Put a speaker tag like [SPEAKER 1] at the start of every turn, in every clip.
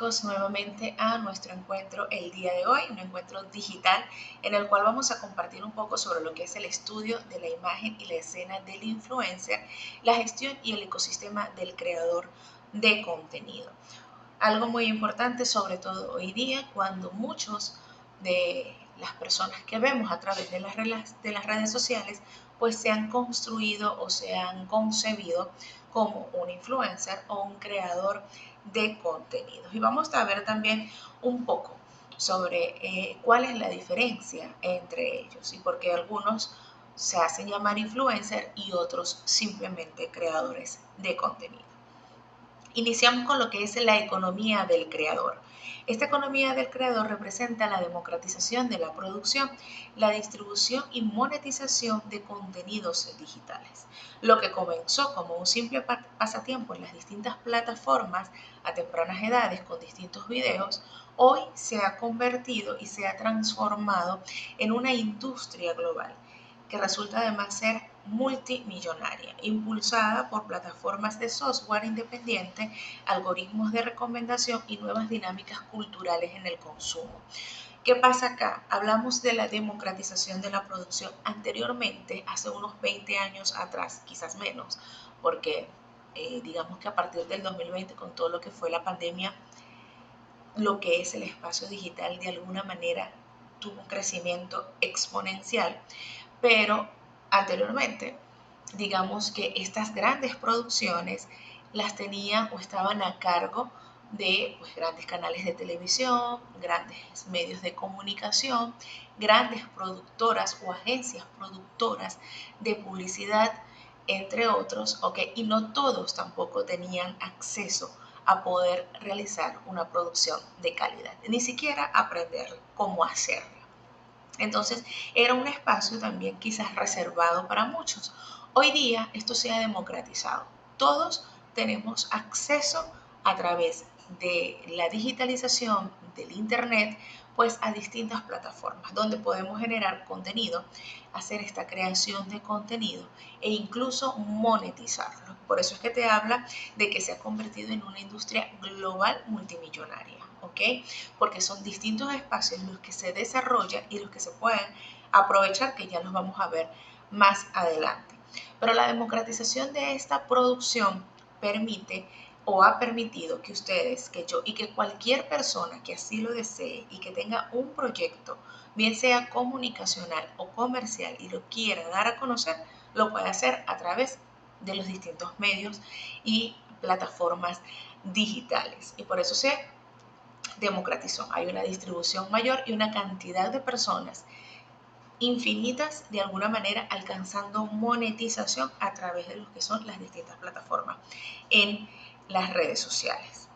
[SPEAKER 1] Nuevamente a nuestro encuentro el día de hoy, un encuentro digital en el cual vamos a compartir un poco sobre lo que es el estudio de la imagen y la escena del influencer, la gestión y el ecosistema del creador de contenido. Algo muy importante, sobre todo hoy día, cuando muchos de las personas que vemos a través de las redes sociales, pues se han construido o se han concebido como un influencer o un creador de contenidos. Y vamos a ver también un poco sobre cuál es la diferencia entre ellos y por qué algunos se hacen llamar influencer y otros simplemente creadores de contenido. Iniciamos con lo que es la economía del creador. Esta economía del creador representa la democratización de la producción, la distribución y monetización de contenidos digitales. Lo que comenzó como un simple pasatiempo en las distintas plataformas a tempranas edades con distintos videos, hoy se ha convertido y se ha transformado en una industria global que resulta además ser multimillonaria, impulsada por plataformas de software independiente, algoritmos de recomendación y nuevas dinámicas culturales en el consumo. ¿Qué pasa acá? Hablamos de la democratización de la producción anteriormente, hace unos 20 años atrás, quizás menos, porque digamos que a partir del 2020, con todo lo que fue la pandemia, lo que es el espacio digital de alguna manera tuvo un crecimiento exponencial, pero anteriormente, digamos que estas grandes producciones las tenían o estaban a cargo de pues, grandes canales de televisión, grandes medios de comunicación, grandes productoras o agencias productoras de publicidad, entre otros, ¿okay? Y no todos tampoco tenían acceso a poder realizar una producción de calidad, ni siquiera aprender cómo hacerlo. Entonces era un espacio también quizás reservado para muchos. Hoy día esto se ha democratizado. Todos tenemos acceso a través de la digitalización del Internet, pues a distintas plataformas donde podemos generar contenido, hacer esta creación de contenido e incluso monetizarlo. Por eso es que te habla de que se ha convertido en una industria global multimillonaria. ¿Ok? Porque son distintos espacios en los que se desarrolla y los que se pueden aprovechar, que ya los vamos a ver más adelante. Pero la democratización de esta producción permite o ha permitido que ustedes, que yo y que cualquier persona que así lo desee y que tenga un proyecto, bien sea comunicacional o comercial y lo quiera dar a conocer, lo puede hacer a través de los distintos medios y plataformas digitales. Y por eso se democratizó. Hay una distribución mayor y una cantidad de personas infinitas de alguna manera alcanzando monetización a través de lo que son las distintas plataformas en las redes sociales.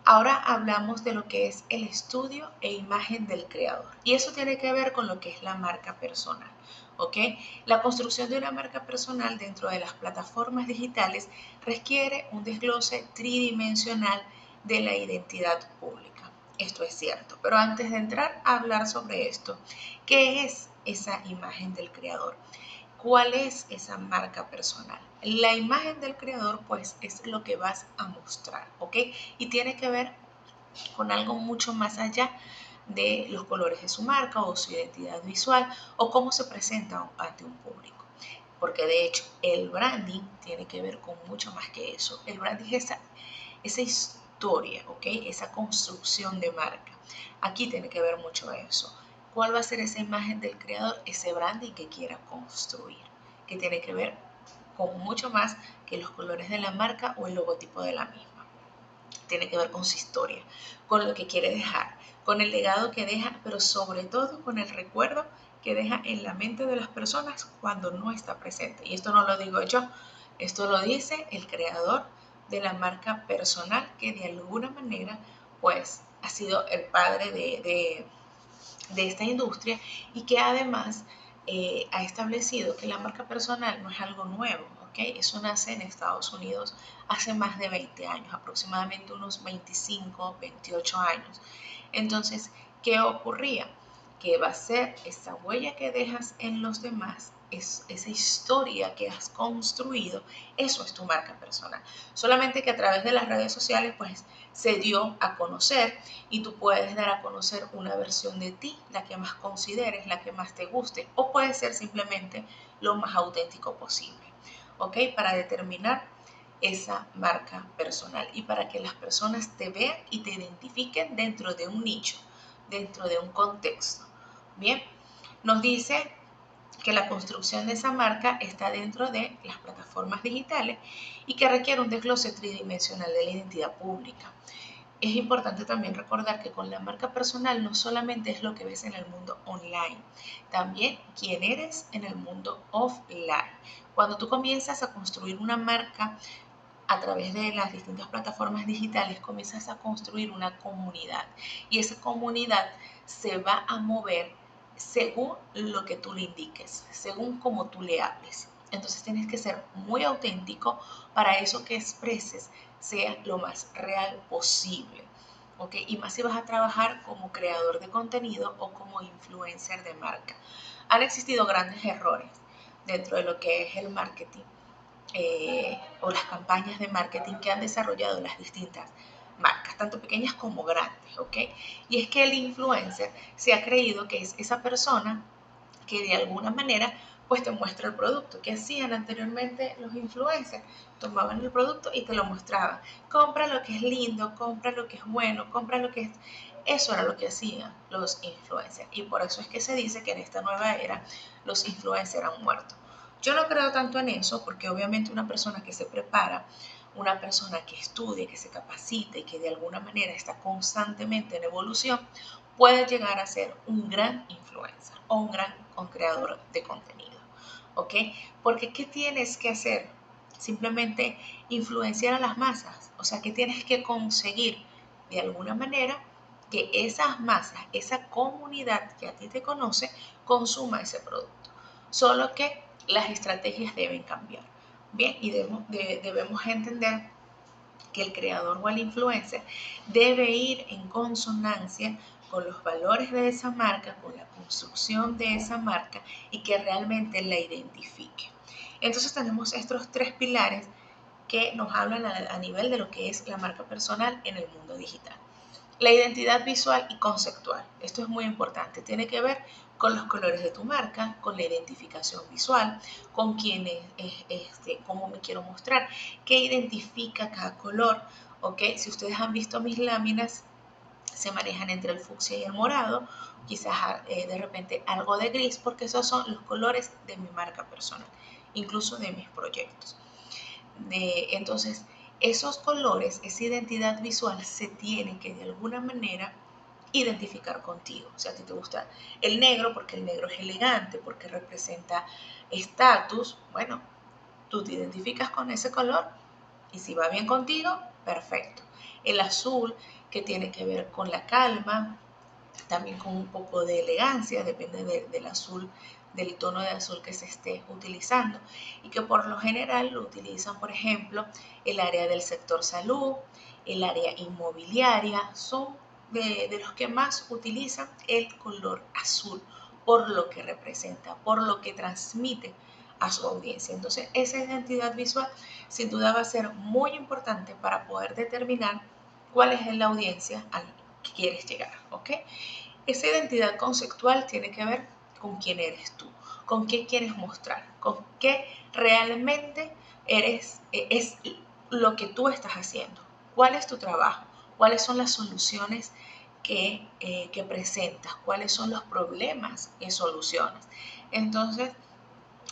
[SPEAKER 1] Ahora hablamos de lo que es el estudio e imagen del creador y eso tiene que ver con lo que es la marca personal. ¿Ok? La construcción de una marca personal dentro de las plataformas digitales requiere un desglose tridimensional de la identidad pública. Esto es cierto, pero antes de entrar a hablar sobre esto, ¿qué es esa imagen del creador? ¿Cuál es esa marca personal? La imagen del creador, pues, es lo que vas a mostrar, ¿ok? Y tiene que ver con algo mucho más allá de los colores de su marca o su identidad visual o cómo se presenta ante un público. Porque de hecho, el branding tiene que ver con mucho más que eso. El branding es esa historia, ¿ok? Esa construcción de marca. Aquí tiene que ver mucho eso. ¿Cuál va a ser esa imagen del creador? Ese branding que quiera construir, que tiene que ver con mucho más que los colores de la marca o el logotipo de la misma. Tiene que ver con su historia, con lo que quiere dejar, con el legado que deja, pero sobre todo con el recuerdo que deja en la mente de las personas cuando no está presente. Y esto no lo digo yo, esto lo dice el creador de la marca personal que de alguna manera pues ha sido el padre de esta industria y que además ha establecido que la marca personal no es algo nuevo, ¿ok? Eso nace en Estados Unidos hace más de 20 años, aproximadamente unos 25, 28 años. Entonces, ¿qué ocurría? Que va a ser esa huella que dejas en los demás esa historia que has construido, eso es tu marca personal. Solamente que a través de las redes sociales, pues se dio a conocer y tú puedes dar a conocer una versión de ti, la que más consideres, la que más te guste, o puede ser simplemente lo más auténtico posible, ¿ok? Para determinar esa marca personal y para que las personas te vean y te identifiquen dentro de un nicho, dentro de un contexto. Bien, nos dice que la construcción de esa marca está dentro de las plataformas digitales y que requiere un desglose tridimensional de la identidad pública. Es importante también recordar que con la marca personal no solamente es lo que ves en el mundo online, también quién eres en el mundo offline. Cuando tú comienzas a construir una marca a través de las distintas plataformas digitales, comienzas a construir una comunidad y esa comunidad se va a mover según lo que tú le indiques, según cómo tú le hables. Entonces tienes que ser muy auténtico para eso que expreses sea lo más real posible. ¿Ok? Y más si vas a trabajar como creador de contenido o como influencer de marca. Han existido grandes errores dentro de lo que es el marketing o las campañas de marketing que han desarrollado las distintas marcas, tanto pequeñas como grandes, ¿ok? Y es que el influencer se ha creído que es esa persona que de alguna manera pues te muestra el producto. ¿Qué hacían anteriormente los influencers? Tomaban el producto y te lo mostraban. Compra lo que es lindo, compra lo que es bueno, compra lo que es... Eso era lo que hacían los influencers. Y por eso es que se dice que en esta nueva era los influencers han muerto. Yo no creo tanto en eso porque obviamente una persona que se prepara, una persona que estudie, que se capacita y que de alguna manera está constantemente en evolución, puede llegar a ser un gran influencer o un gran creador de contenido. ¿Ok? Porque ¿qué tienes que hacer? Simplemente influenciar a las masas. O sea, que tienes que conseguir de alguna manera que esas masas, esa comunidad que a ti te conoce, consuma ese producto. Solo que las estrategias deben cambiar. Bien, y debemos entender que el creador o el influencer debe ir en consonancia con los valores de esa marca, con la construcción de esa marca y que realmente la identifique. Entonces tenemos estos tres pilares que nos hablan a nivel de lo que es la marca personal en el mundo digital. La identidad visual y conceptual. Esto es muy importante. Tiene que ver con los colores de tu marca, con la identificación visual, con quién cómo me quiero mostrar, qué identifica cada color. ¿Ok? Si ustedes han visto mis láminas, se manejan entre el fucsia y el morado, quizás de repente algo de gris, porque esos son los colores de mi marca personal, incluso de mis proyectos. Entonces, esos colores, esa identidad visual se tiene que de alguna manera identificar contigo. O sea, a ti te gusta el negro porque el negro es elegante, porque representa estatus. Bueno, tú te identificas con ese color y si va bien contigo, perfecto. El azul, que tiene que ver con la calma, también con un poco de elegancia, depende del azul, del tono de azul que se esté utilizando y que por lo general lo utilizan, por ejemplo, el área del sector salud, el área inmobiliaria, son de los que más utilizan el color azul por lo que representa, por lo que transmite a su audiencia. Entonces, esa identidad visual sin duda va a ser muy importante para poder determinar cuál es la audiencia a la que quieres llegar, ¿ok? Esa identidad conceptual tiene que ver con quién eres tú, con qué quieres mostrar, con qué realmente es lo que tú estás haciendo, cuál es tu trabajo, cuáles son las soluciones que presentas, cuáles son los problemas que solucionas. Entonces,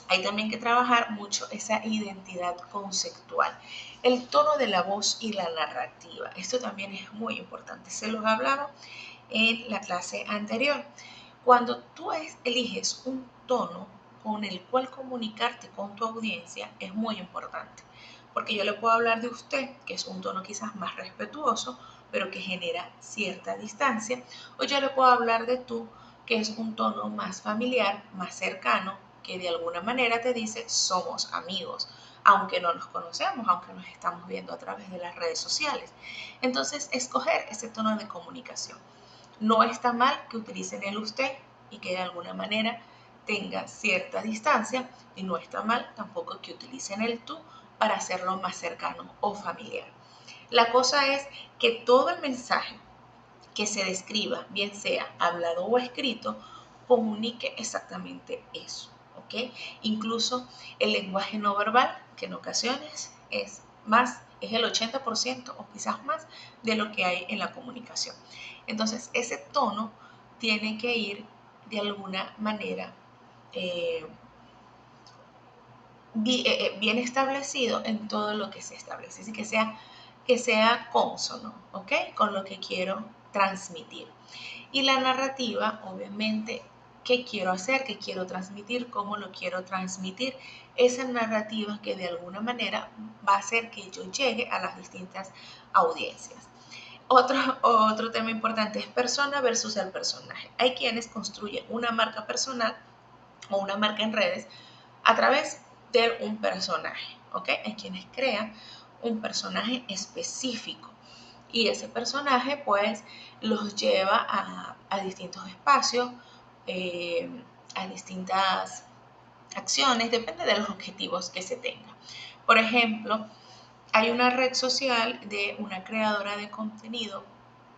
[SPEAKER 1] hay también que trabajar mucho esa identidad conceptual, el tono de la voz y la narrativa. Esto también es muy importante. Se los hablaba en la clase anterior. Cuando tú eliges un tono con el cual comunicarte con tu audiencia es muy importante, porque yo le puedo hablar de usted, que es un tono quizás más respetuoso, pero que genera cierta distancia, o yo le puedo hablar de tú, que es un tono más familiar, más cercano, que de alguna manera te dice somos amigos, aunque no nos conocemos, aunque nos estamos viendo a través de las redes sociales. Entonces, escoger ese tono de comunicación. No está mal que utilicen el usted y que de alguna manera tenga cierta distancia y no está mal tampoco que utilicen el tú para hacerlo más cercano o familiar. La cosa es que todo el mensaje que se describa, bien sea hablado o escrito, comunique exactamente eso, ¿ok? Incluso el lenguaje no verbal, que en ocasiones es el 80% o quizás más de lo que hay en la comunicación. Entonces, ese tono tiene que ir de alguna manera eh, bien establecido en todo lo que se establece, así que sea consono, ¿ok? Con lo que quiero transmitir. Y la narrativa, obviamente, ¿qué quiero hacer? ¿Qué quiero transmitir? ¿Cómo lo quiero transmitir? Esa narrativa que de alguna manera va a hacer que yo llegue a las distintas audiencias. Otro tema importante es persona versus el personaje. Hay quienes construyen una marca personal o una marca en redes a través de un personaje, ¿ok? Hay quienes crean un personaje específico y ese personaje pues los lleva a distintos espacios, eh, a distintas acciones, depende de los objetivos que se tenga. Por ejemplo, hay una red social de una creadora de contenido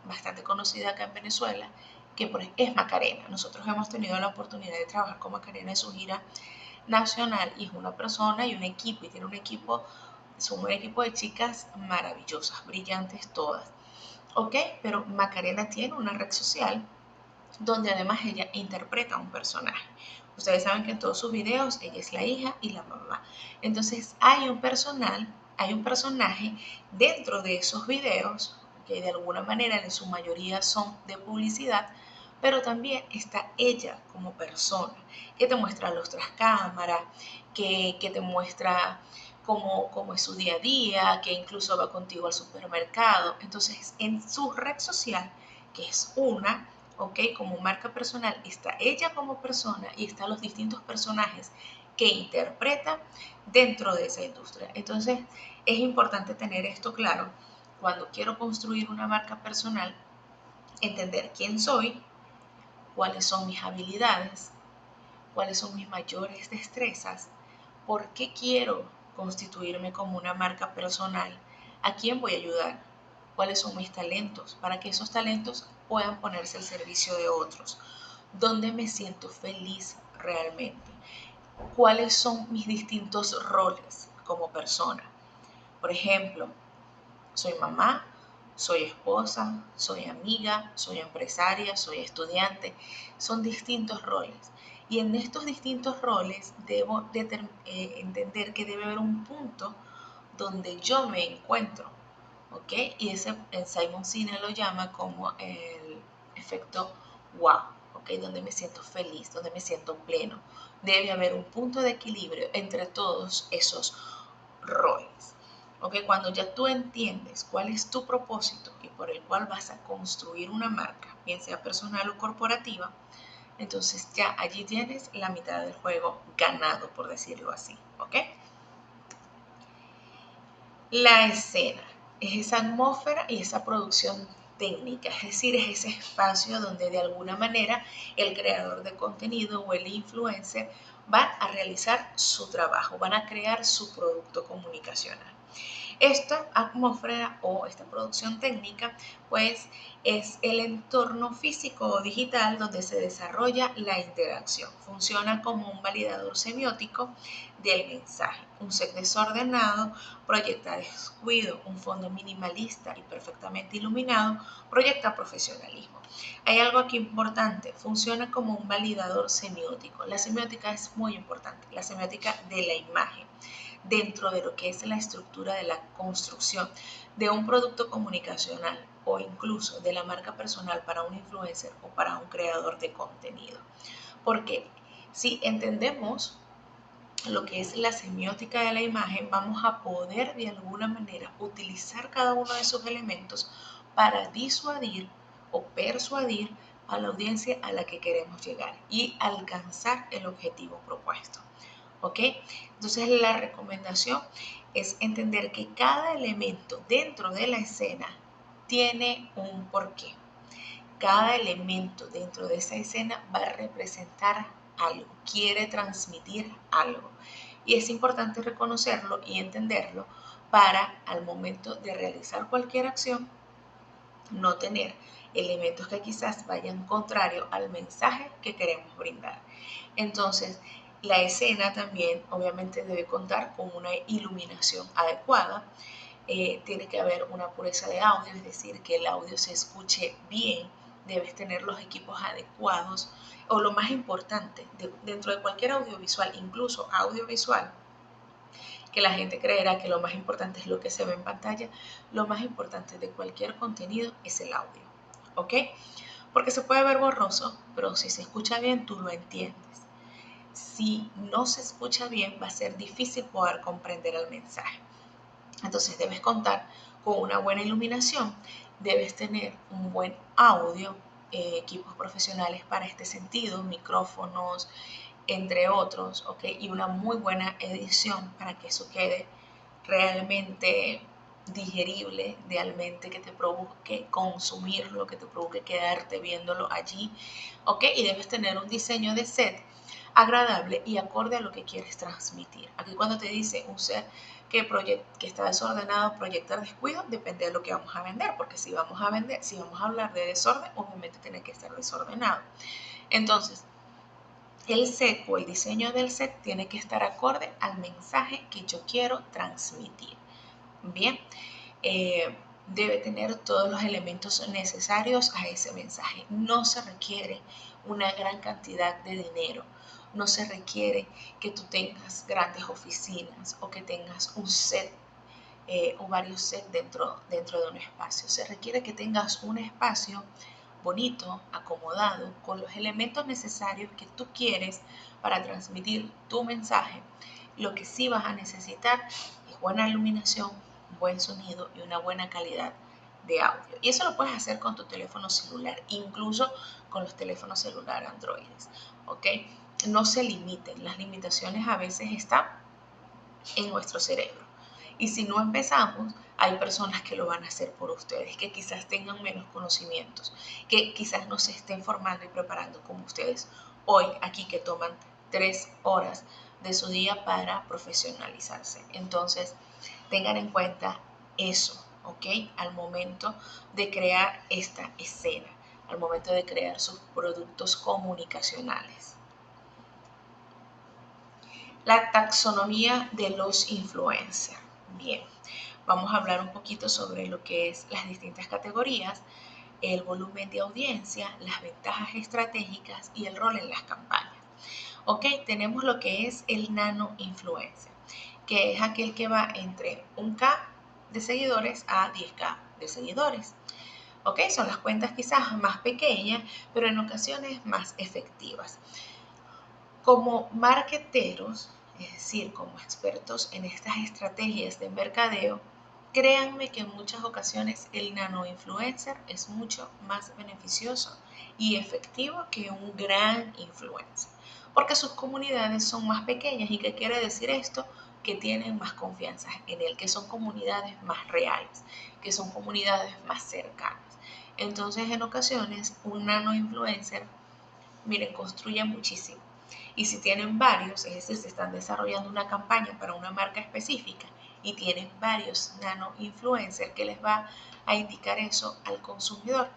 [SPEAKER 1] bastante conocida acá en Venezuela, que es Macarena. Nosotros hemos tenido la oportunidad de trabajar con Macarena en su gira nacional y es una persona y un equipo, y tiene un equipo, son un equipo de chicas maravillosas, brillantes todas, ¿ok? Pero Macarena tiene una red social donde además ella interpreta a un personaje. Ustedes saben que en todos sus videos ella es la hija y la mamá. Entonces hay un personaje dentro de esos videos que de alguna manera en su mayoría son de publicidad, pero también está ella como persona, que te muestra los tras cámaras, que te muestra cómo es su día a día, que incluso va contigo al supermercado. Entonces, en su red social, que es una, ¿ok? Como marca personal, está ella como persona y están los distintos personajes que interpreta dentro de esa industria. Entonces, es importante tener esto claro cuando quiero construir una marca personal, entender quién soy, cuáles son mis habilidades, cuáles son mis mayores destrezas, por qué quiero constituirme como una marca personal, a quién voy a ayudar, cuáles son mis talentos, para que esos talentos puedan ponerse al servicio de otros, dónde me siento feliz realmente, cuáles son mis distintos roles como persona. Por ejemplo, soy mamá, soy esposa, soy amiga, soy empresaria, soy estudiante. Son distintos roles. Y en estos distintos roles debo entender que debe haber un punto donde yo me encuentro. ¿Ok? Y ese Simon Sinek lo llama como el efecto wow. ¿Ok? Donde me siento feliz, donde me siento pleno. Debe haber un punto de equilibrio entre todos esos roles. ¿Ok? Cuando ya tú entiendes cuál es tu propósito y por el cual vas a construir una marca, bien sea personal o corporativa, entonces ya allí tienes la mitad del juego ganado, por decirlo así. ¿Ok? La escena es esa atmósfera y esa producción técnica, es decir, es ese espacio donde de alguna manera el creador de contenido o el influencer van a realizar su trabajo, van a crear su producto comunicacional. Esta atmósfera o esta producción técnica, pues es el entorno físico o digital donde se desarrolla la interacción. Funciona como un validador semiótico del mensaje. Un set desordenado proyecta descuido, un fondo minimalista y perfectamente iluminado proyecta profesionalismo. Hay algo aquí importante, funciona como un validador semiótico. La semiótica es muy importante, la semiótica de la imagen dentro de lo que es la estructura de la construcción de un producto comunicacional o incluso de la marca personal para un influencer o para un creador de contenido. Porque si entendemos lo que es la semiótica de la imagen, vamos a poder de alguna manera utilizar cada uno de esos elementos para disuadir o persuadir a la audiencia a la que queremos llegar y alcanzar el objetivo propuesto. ¿Ok? Entonces la recomendación es entender que cada elemento dentro de la escena tiene un porqué. Cada elemento dentro de esa escena va a representar algo, quiere transmitir algo. Y es importante reconocerlo y entenderlo para al momento de realizar cualquier acción no tener elementos que quizás vayan contrario al mensaje que queremos brindar. Entonces, la escena también obviamente debe contar con una iluminación adecuada. Tiene que haber una pureza de audio, es decir, que el audio se escuche bien. Debes tener los equipos adecuados o lo más importante, dentro de cualquier audiovisual, incluso audiovisual, que la gente creerá que lo más importante es lo que se ve en pantalla, lo más importante de cualquier contenido es el audio, ¿ok? Porque se puede ver borroso, pero si se escucha bien, tú lo entiendes. Si no se escucha bien, va a ser difícil poder comprender el mensaje. Entonces debes contar con una buena iluminación, debes tener un buen audio, equipos profesionales para este sentido, micrófonos, entre otros, ¿ok? Y una muy buena edición para que eso quede realmente digerible, realmente que te provoque consumirlo, que te provoque quedarte viéndolo allí, ¿ok? Y debes tener un diseño de set agradable y acorde a lo que quieres transmitir. Aquí cuando te dice un set que está desordenado, proyectar descuido, depende de lo que vamos a vender, porque si vamos a hablar de desorden, obviamente tiene que estar desordenado. Entonces, el set o el diseño del set tiene que estar acorde al mensaje que yo quiero transmitir. Bien, debe tener todos los elementos necesarios a ese mensaje. No se requiere una gran cantidad de dinero. No se requiere que tú tengas grandes oficinas o que tengas un set o varios sets dentro de un espacio. Se requiere que tengas un espacio bonito, acomodado, con los elementos necesarios que tú quieres para transmitir tu mensaje. Lo que sí vas a necesitar es buena iluminación, buen sonido y una buena calidad de audio. Y eso lo puedes hacer con tu teléfono celular, incluso con los teléfonos celular Androides, ¿ok? No se limiten, las limitaciones a veces están en nuestro cerebro. Y si no empezamos, hay personas que lo van a hacer por ustedes, que quizás tengan menos conocimientos, que quizás no se estén formando y preparando como ustedes hoy aquí, que toman 3 horas de su día para profesionalizarse. Entonces, tengan en cuenta eso, ¿ok? Al momento de crear esta escena, al momento de crear sus productos comunicacionales. La taxonomía de los influencers. Bien, vamos a hablar un poquito sobre lo que es las distintas categorías, el volumen de audiencia, las ventajas estratégicas y el rol en las campañas. Ok, tenemos lo que es el nano influencer, que es aquel que va entre 1K de seguidores a 10K de seguidores. Ok, son las cuentas quizás más pequeñas, pero en ocasiones más efectivas. Como marketeros, es decir, como expertos en estas estrategias de mercadeo, créanme que en muchas ocasiones el nano influencer es mucho más beneficioso y efectivo que un gran influencer, porque sus comunidades son más pequeñas. ¿Y qué quiere decir esto? Que tienen más confianza en él, que son comunidades más reales, que son comunidades más cercanas. Entonces, en ocasiones, un nano influencer, miren, construye muchísimo. Y si tienen varios, es decir, se están desarrollando una campaña para una marca específica y tienen varios nano influencers, que les va a indicar eso al consumidor,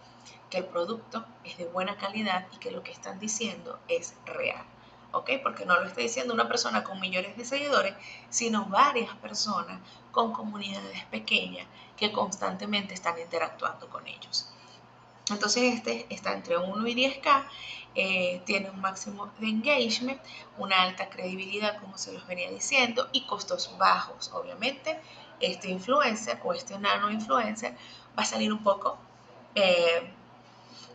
[SPEAKER 1] que el producto es de buena calidad y que lo que están diciendo es real. ¿Ok? Porque no lo está diciendo una persona con millones de seguidores, sino varias personas con comunidades pequeñas que constantemente están interactuando con ellos. Entonces este está entre 1 y 10K, tiene un máximo de engagement, una alta credibilidad, como se los venía diciendo, y costos bajos. Obviamente, este influencer o este nano influencer va a salir un poco,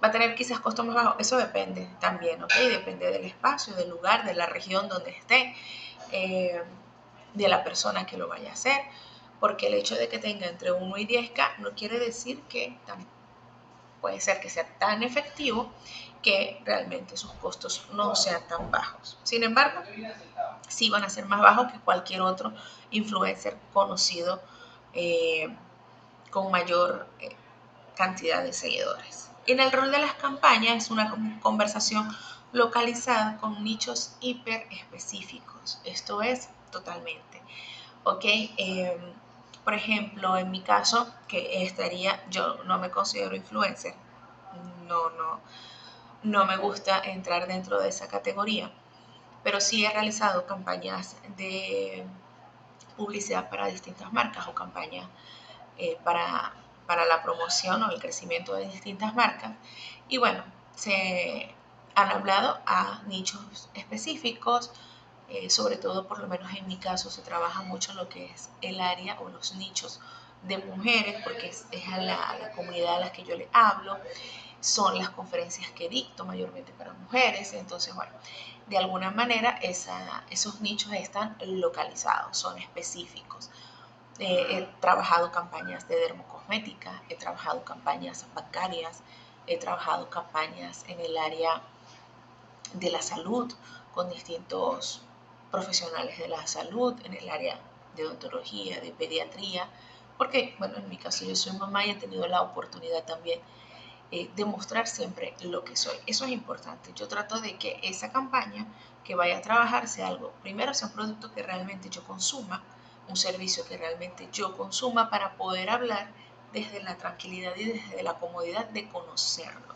[SPEAKER 1] va a tener quizás costos más bajos. Eso depende también, ¿ok? Depende del espacio, del lugar, de la región donde esté, de la persona que lo vaya a hacer, porque el hecho de que tenga entre 1 y 10K no quiere decir que tampoco puede ser que sea tan efectivo que realmente sus costos no sean tan bajos. Sin embargo, sí van a ser más bajos que cualquier otro influencer conocido con mayor cantidad de seguidores. En el rol de las campañas es una conversación localizada con nichos hiper específicos. Esto es totalmente. ¿Ok? Por ejemplo, en mi caso, que yo no me considero influencer, no, no, no me gusta entrar dentro de esa categoría, pero sí he realizado campañas de publicidad para distintas marcas o campañas para la promoción o el crecimiento de distintas marcas. Y bueno, se han hablado a nichos específicos, sobre todo por lo menos en mi caso se trabaja mucho lo que es el área o los nichos de mujeres, porque es a la comunidad a la que yo le hablo, son las conferencias que dicto mayormente para mujeres, entonces bueno, de alguna manera esos nichos están localizados, son específicos. He trabajado campañas de dermocosmética, he trabajado campañas bancarias, he trabajado campañas en el área de la salud con distintos profesionales de la salud, en el área de odontología, de pediatría, porque, bueno, en mi caso yo soy mamá y he tenido la oportunidad también de mostrar siempre lo que soy. Eso es importante. Yo trato de que esa campaña que vaya a trabajar sea algo, primero sea un producto que realmente yo consuma, un servicio que realmente yo consuma para poder hablar desde la tranquilidad y desde la comodidad de conocerlo.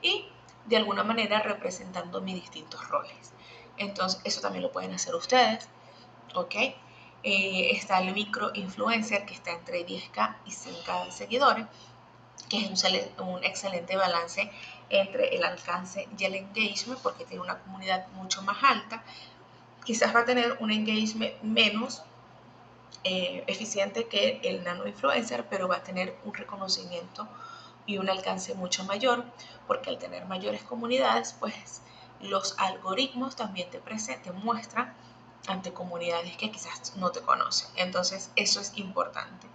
[SPEAKER 1] Y de alguna manera representando mis distintos roles. Entonces, eso también lo pueden hacer ustedes, ¿ok? Está el micro influencer que está entre 10K y 100K de seguidores, que es un excelente balance entre el alcance y el engagement, porque tiene una comunidad mucho más alta. Quizás va a tener un engagement menos eficiente que el nano influencer, pero va a tener un reconocimiento y un alcance mucho mayor, porque al tener mayores comunidades, pues los algoritmos también te muestran ante comunidades que quizás no te conocen. Entonces, eso es importante.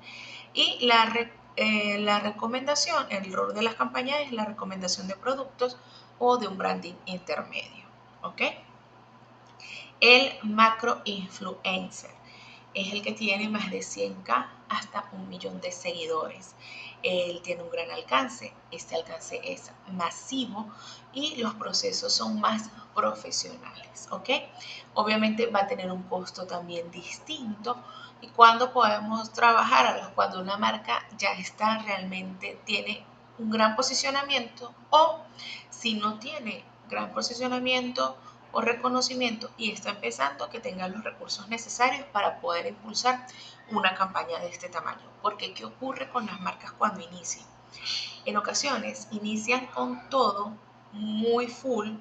[SPEAKER 1] Y la recomendación, el rol de las campañas es la recomendación de productos o de un branding intermedio. ¿Ok? El macro influencer es el que tiene más de 100K hasta 1 millón de seguidores. Él tiene un gran alcance, este alcance es masivo y los procesos son más profesionales, ¿ok? Obviamente va a tener un costo también distinto. ¿Y cuándo podemos trabajar? Cuando una marca ya está realmente, tiene un gran posicionamiento, o si no tiene gran posicionamiento o reconocimiento y está empezando, que tengan los recursos necesarios para poder impulsar una campaña de este tamaño. Porque ¿qué ocurre con las marcas cuando inician? En ocasiones inician con todo muy full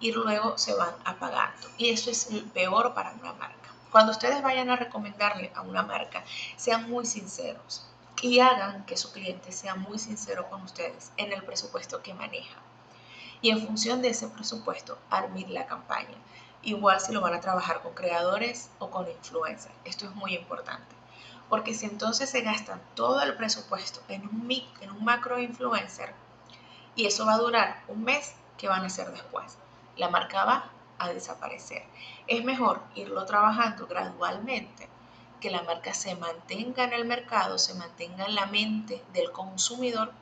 [SPEAKER 1] y luego se van apagando. Y eso es peor para una marca. Cuando ustedes vayan a recomendarle a una marca, sean muy sinceros y hagan que su cliente sea muy sincero con ustedes en el presupuesto que maneja. Y en función de ese presupuesto, armen la campaña. Igual si lo van a trabajar con creadores o con influencers. Esto es muy importante. Porque si entonces se gastan todo el presupuesto en un macro influencer, y eso va a durar un mes, ¿qué van a hacer después? La marca va a desaparecer. Es mejor irlo trabajando gradualmente, que la marca se mantenga en el mercado, se mantenga en la mente del consumidor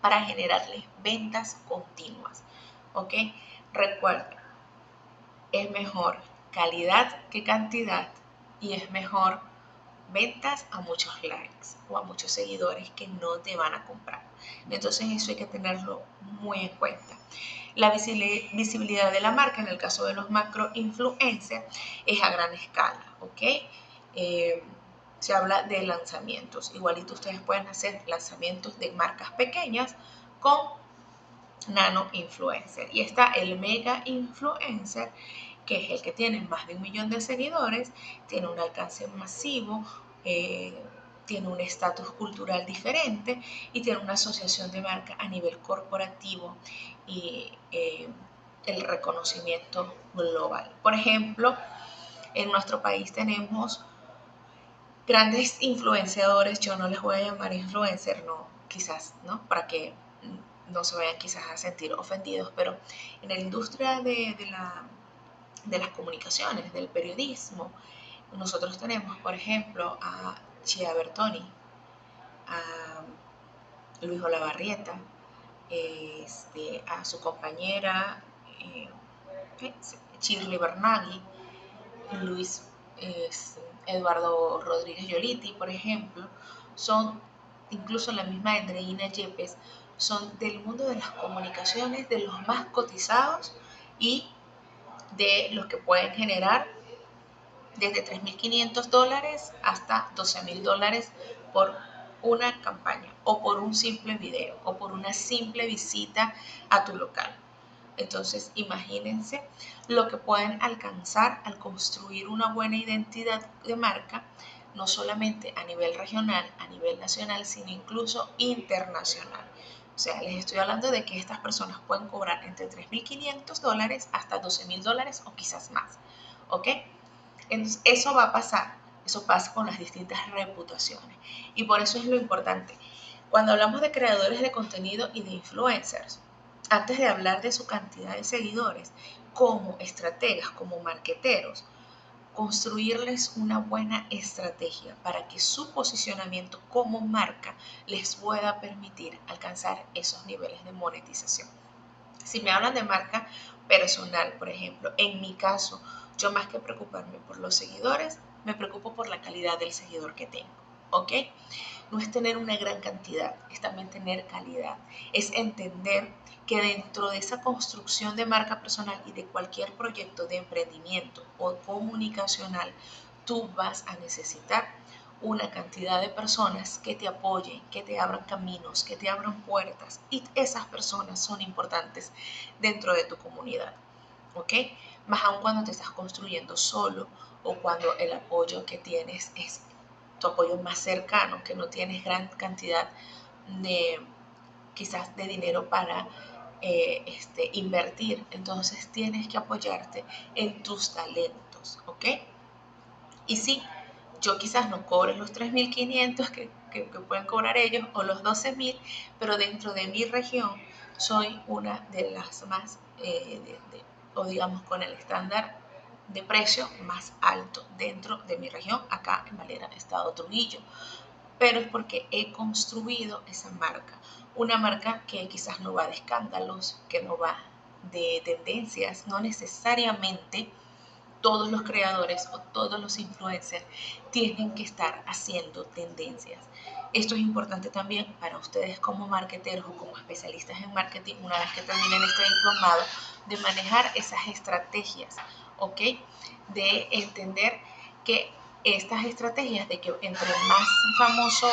[SPEAKER 1] para generarles ventas continuas. ¿Ok? Recuerden, es mejor calidad que cantidad, y es mejor ventas a muchos likes o a muchos seguidores que no te van a comprar. Entonces eso hay que tenerlo muy en cuenta. La visibilidad de la marca en el caso de los macro influencers es a gran escala, ¿ok? Se habla de lanzamientos. Igualito ustedes pueden hacer lanzamientos de marcas pequeñas con nano influencer. Y está el mega influencer, que es el que tiene más de 1 millón de seguidores, tiene un alcance masivo, tiene un estatus cultural diferente y tiene una asociación de marca a nivel corporativo y el reconocimiento global. Por ejemplo, en nuestro país tenemos grandes influenciadores, yo no les voy a llamar influencer, no, quizás, ¿no? Para que no se vayan quizás a sentir ofendidos, pero en la industria de las comunicaciones, del periodismo, nosotros tenemos, por ejemplo, a Chia Bertoni, a Luis Olavarrieta, a su compañera Shirley Bernaghi, Luis Eduardo Rodríguez Yoliti, por ejemplo, son, incluso la misma Andreina Yepes, son del mundo de las comunicaciones, de los más cotizados y de los que pueden generar desde $3.500 hasta $12.000 por una campaña o por un simple video o por una simple visita a tu local. Entonces, imagínense lo que pueden alcanzar al construir una buena identidad de marca, no solamente a nivel regional, a nivel nacional, sino incluso internacional. O sea, les estoy hablando de que estas personas pueden cobrar entre $3.500 hasta $12.000 o quizás más. ¿Ok? Entonces, eso va a pasar. Eso pasa con las distintas reputaciones. Y por eso es lo importante. Cuando hablamos de creadores de contenido y de influencers, antes de hablar de su cantidad de seguidores, como estrategas, como marqueteros, construirles una buena estrategia para que su posicionamiento como marca les pueda permitir alcanzar esos niveles de monetización. Si me hablan de marca personal, por ejemplo, en mi caso, yo más que preocuparme por los seguidores, me preocupo por la calidad del seguidor que tengo, ¿ok? No es tener una gran cantidad, es también tener calidad. Es entender que dentro de esa construcción de marca personal y de cualquier proyecto de emprendimiento o comunicacional, tú vas a necesitar una cantidad de personas que te apoyen, que te abran caminos, que te abran puertas. Y esas personas son importantes dentro de tu comunidad, ¿ok? Más aún cuando te estás construyendo solo o cuando el apoyo que tienes es tu apoyo más cercano, que no tienes gran cantidad de quizás de dinero para invertir, entonces tienes que apoyarte en tus talentos, ¿ok? Y sí, yo quizás no cobre los 3.500 que pueden cobrar ellos o los 12.000, pero dentro de mi región soy una de las más, o digamos con el estándar de precio más alto dentro de mi región, acá en Valera, Estado Trujillo. Pero es porque he construido esa marca, una marca que quizás no va de escándalos, que no va de tendencias, no necesariamente todos los creadores o todos los influencers tienen que estar haciendo tendencias. Esto es importante también para ustedes como marketeros o como especialistas en marketing, una vez que terminen este diplomado, de manejar esas estrategias, ¿ok? De entender que estas estrategias de que entre más famoso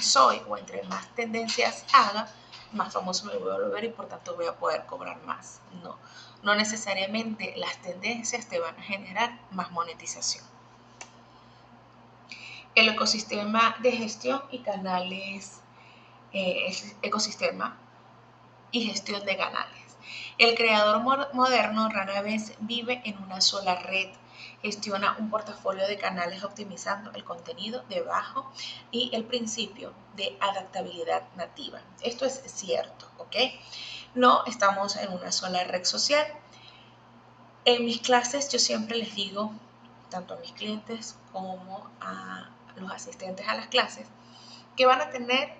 [SPEAKER 1] soy o entre más tendencias haga, más famoso me voy a volver y por tanto voy a poder cobrar más. No, no necesariamente las tendencias te van a generar más monetización. El ecosistema de gestión y canales, ecosistema y gestión de canales. El creador moderno rara vez vive en una sola red. Gestiona un portafolio de canales optimizando el contenido debajo y el principio de adaptabilidad nativa. Esto es cierto, ¿ok? No estamos en una sola red social. En mis clases yo siempre les digo, tanto a mis clientes como a los asistentes a las clases, que van a tener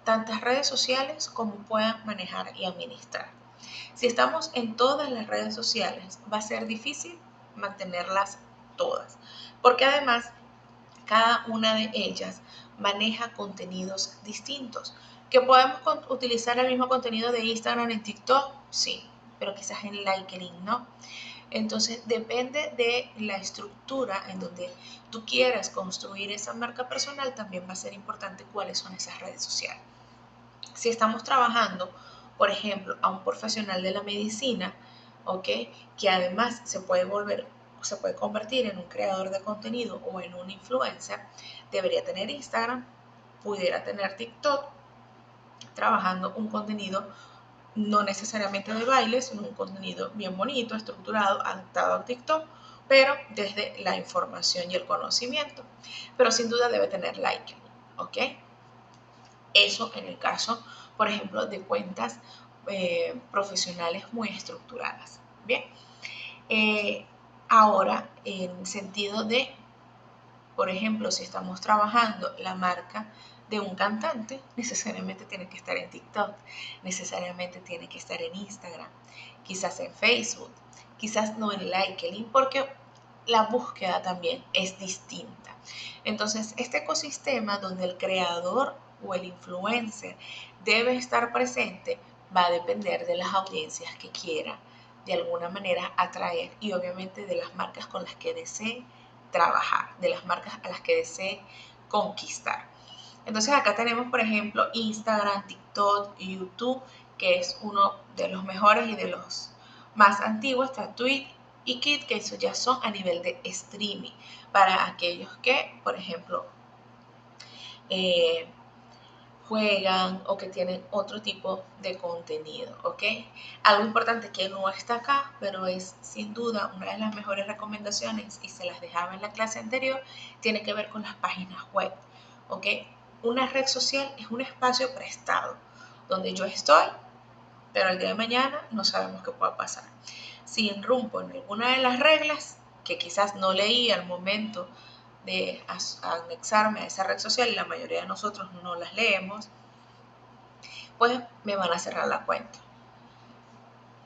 [SPEAKER 1] tantas redes sociales como puedan manejar y administrar. Si estamos en todas las redes sociales, va a ser difícil mantenerlas todas, porque además cada una de ellas maneja contenidos distintos. ¿Que podemos utilizar el mismo contenido de Instagram en TikTok? Sí, pero quizás en LinkedIn no. Entonces depende de la estructura en donde tú quieras construir esa marca personal, también va a ser importante cuáles son esas redes sociales. Si estamos trabajando, por ejemplo, a un profesional de la medicina, ¿ok? Que además se puede convertir en un creador de contenido o en un influencer, debería tener Instagram, pudiera tener TikTok, trabajando un contenido no necesariamente de baile, sino un contenido bien bonito, estructurado, adaptado a TikTok, pero desde la información y el conocimiento. Pero sin duda debe tener like, ¿ok? Eso en el caso, por ejemplo, de cuentas profesionales muy estructuradas. Bien, ahora en sentido de, por ejemplo, si estamos trabajando la marca de un cantante, necesariamente tiene que estar en TikTok, necesariamente tiene que estar en Instagram, quizás en Facebook, quizás no en LinkedIn, porque la búsqueda también es distinta. Entonces, este ecosistema donde el creador o el influencer debe estar presente va a depender de las audiencias que quiera de alguna manera atraer y obviamente de las marcas con las que desee trabajar, de las marcas a las que desee conquistar. Entonces acá tenemos, por ejemplo, Instagram, TikTok, YouTube, que es uno de los mejores y de los más antiguos, está Twitch y Kit, que eso ya son a nivel de streaming, para aquellos que, por ejemplo, eh, juegan o que tienen otro tipo de contenido, ¿ok? Algo importante que no está acá, pero es sin duda una de las mejores recomendaciones y se las dejaba en la clase anterior, tiene que ver con las páginas web, ¿ok? Una red social es un espacio prestado donde yo estoy, pero el día de mañana no sabemos qué pueda pasar. Si irrumpo en alguna de las reglas que quizás no leí al momento de anexarme a esa red social y la mayoría de nosotros no las leemos, pues me van a cerrar la cuenta.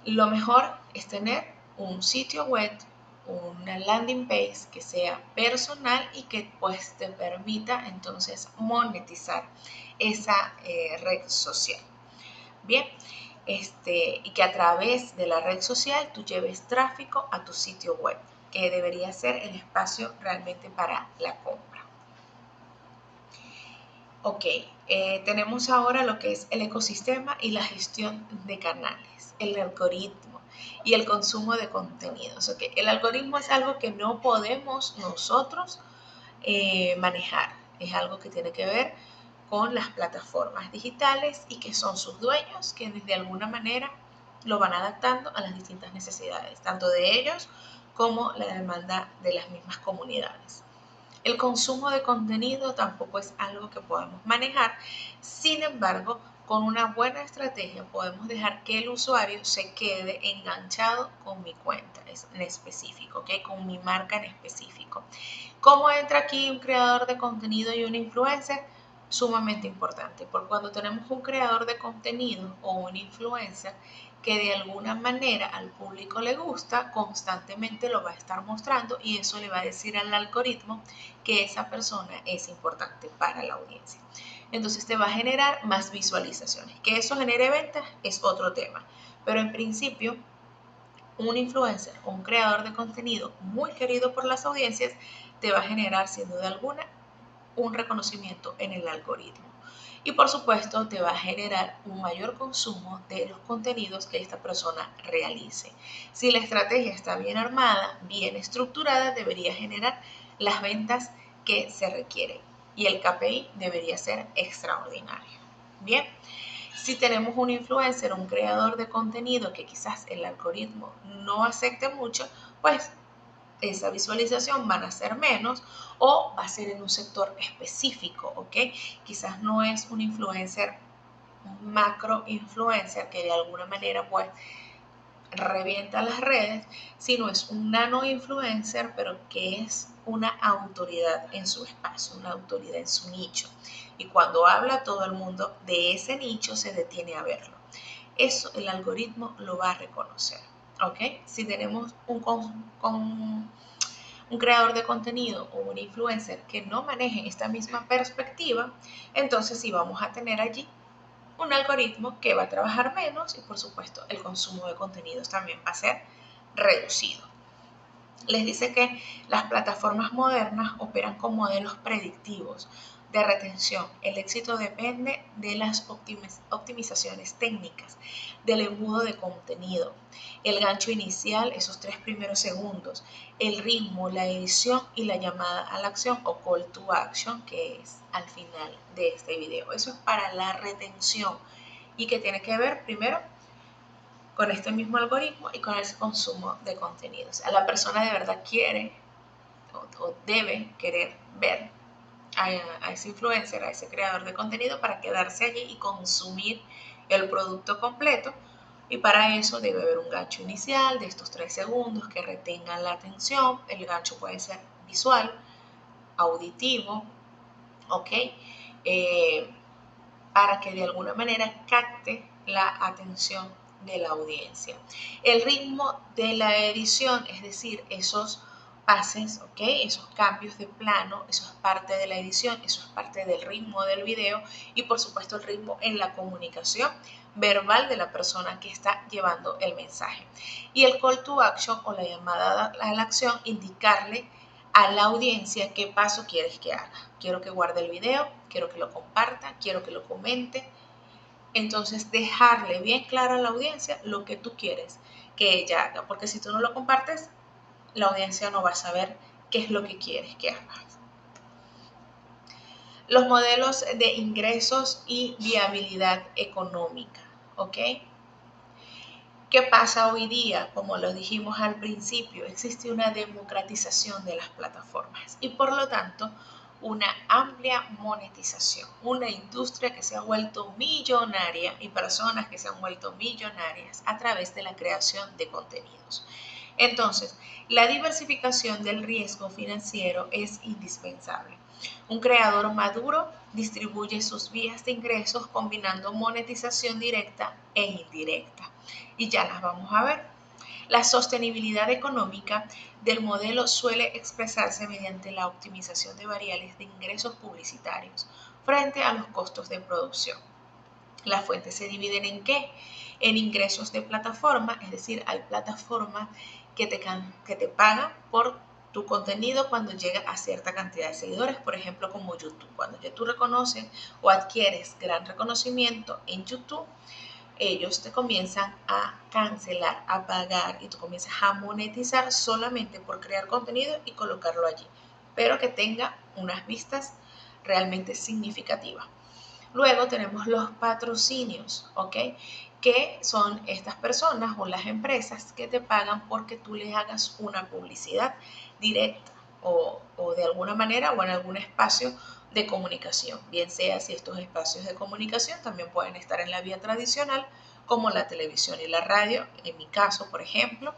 [SPEAKER 1] Lo mejor es tener un sitio web, una landing page que sea personal y que pues te permita entonces monetizar esa red social. Bien, y que a través de la red social tú lleves tráfico a tu sitio web, que debería ser el espacio realmente para la compra. Ok, tenemos ahora lo que es el ecosistema y la gestión de canales, el algoritmo y el consumo de contenidos. Okay, el algoritmo es algo que no podemos nosotros manejar, es algo que tiene que ver con las plataformas digitales y que son sus dueños quienes de alguna manera lo van adaptando a las distintas necesidades, tanto de ellos como la demanda de las mismas comunidades. El consumo de contenido tampoco es algo que podemos manejar, sin embargo, con una buena estrategia podemos dejar que el usuario se quede enganchado con mi cuenta en específico, ¿okay? Con mi marca en específico. ¿Cómo entra aquí un creador de contenido y un influencer? Sumamente importante, porque cuando tenemos un creador de contenido o un influencer que de alguna manera al público le gusta, constantemente lo va a estar mostrando y eso le va a decir al algoritmo que esa persona es importante para la audiencia. Entonces te va a generar más visualizaciones. Que eso genere ventas es otro tema, pero en principio un influencer o un creador de contenido muy querido por las audiencias te va a generar sin duda alguna un reconocimiento en el algoritmo. Y por supuesto te va a generar un mayor consumo de los contenidos que esta persona realice. Si la estrategia está bien armada, bien estructurada, debería generar las ventas que se requieren. Y el KPI debería ser extraordinario. Bien, si tenemos un influencer, un creador de contenido que quizás el algoritmo no acepte mucho, pues esa visualización van a ser menos o va a ser en un sector específico, ¿ok? Quizás no es un influencer, un macro influencer que de alguna manera pues revienta las redes, sino es un nano influencer, pero que es una autoridad en su espacio, una autoridad en su nicho. Y cuando habla todo el mundo de ese nicho se detiene a verlo. Eso el algoritmo lo va a reconocer, ¿ok? Si tenemos un creador de contenido o un influencer que no maneje esta misma perspectiva, entonces sí vamos a tener allí un algoritmo que va a trabajar menos y por supuesto el consumo de contenidos también va a ser reducido. Les dice que las plataformas modernas operan con modelos predictivos de retención. El éxito depende de las optimizaciones técnicas, del embudo de contenido, el gancho inicial, esos 3 primeros segundos, el ritmo, la edición y la llamada a la acción o call to action, que es al final de este video. Eso es para la retención y que tiene que ver primero con este mismo algoritmo y con el consumo de contenidos. A la persona de verdad quiere o debe querer ver a ese influencer, a ese creador de contenido para quedarse allí y consumir el producto completo. Y para eso debe haber un gancho inicial de estos 3 segundos que retengan la atención. El gancho puede ser visual, auditivo, ¿ok? eh, para que de alguna manera capte la atención de la audiencia. El ritmo de la edición, es decir, esos pases, ¿ok? Esos cambios de plano, eso es parte de la edición, eso es parte del ritmo del video y por supuesto el ritmo en la comunicación verbal de la persona que está llevando el mensaje. Y el call to action o la llamada a la acción, indicarle a la audiencia qué paso quieres que haga. Quiero que guarde el video, quiero que lo comparta, quiero que lo comente. Entonces, dejarle bien claro a la audiencia lo que tú quieres que ella haga, porque si tú no lo compartes, la audiencia no va a saber qué es lo que quieres que haga. Los modelos de ingresos y viabilidad económica, ¿ok? ¿Qué pasa hoy día? Como lo dijimos al principio, existe una democratización de las plataformas y por lo tanto una amplia monetización, una industria que se ha vuelto millonaria y personas que se han vuelto millonarias a través de la creación de contenidos. Entonces, la diversificación del riesgo financiero es indispensable. Un creador maduro distribuye sus vías de ingresos combinando monetización directa e indirecta. Y ya las vamos a ver. La sostenibilidad económica del modelo suele expresarse mediante la optimización de variables de ingresos publicitarios frente a los costos de producción. Las fuentes se dividen en qué? En ingresos de plataforma, es decir, hay plataformas que te pagan por tu contenido cuando llega a cierta cantidad de seguidores, por ejemplo, como YouTube. Cuando ya tú reconoces o adquieres gran reconocimiento en YouTube, ellos te comienzan a cancelar, a pagar y tú comienzas a monetizar solamente por crear contenido y colocarlo allí, pero que tenga unas vistas realmente significativas. Luego tenemos los patrocinios, ¿ok? Que son estas personas o las empresas que te pagan porque tú les hagas una publicidad directa o de alguna manera o en algún espacio de comunicación, bien sea si estos espacios de comunicación también pueden estar en la vía tradicional como la televisión y la radio, en mi caso, por ejemplo,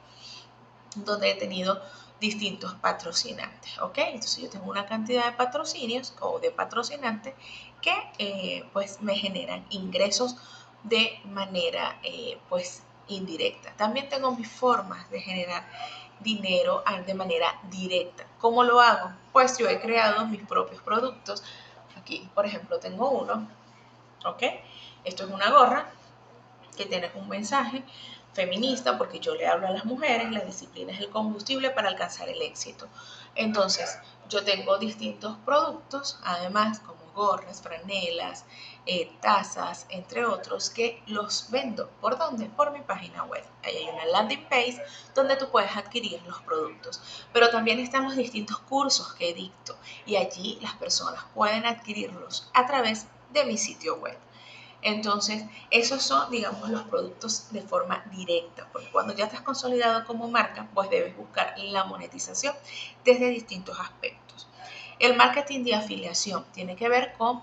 [SPEAKER 1] donde he tenido distintos patrocinantes, ¿ok? Entonces yo tengo una cantidad de patrocinios o de patrocinantes que pues me generan ingresos de manera pues indirecta. También tengo mis formas de generar dinero de manera directa. ¿Cómo lo hago? Pues yo he creado mis propios productos. Aquí, por ejemplo, tengo uno, ¿ok? Esto es una gorra que tiene un mensaje feminista porque yo le hablo a las mujeres, la disciplina es el combustible para alcanzar el éxito. Entonces, yo tengo distintos productos, además como gorras, franelas, tazas, entre otros, que los vendo. ¿Por dónde? Por mi página web. Ahí hay una landing page donde tú puedes adquirir los productos. Pero también están los distintos cursos que dicto y allí las personas pueden adquirirlos a través de mi sitio web. Entonces, esos son, digamos, los productos de forma directa, porque cuando ya estás consolidado como marca, pues debes buscar la monetización desde distintos aspectos. El marketing de afiliación tiene que ver con,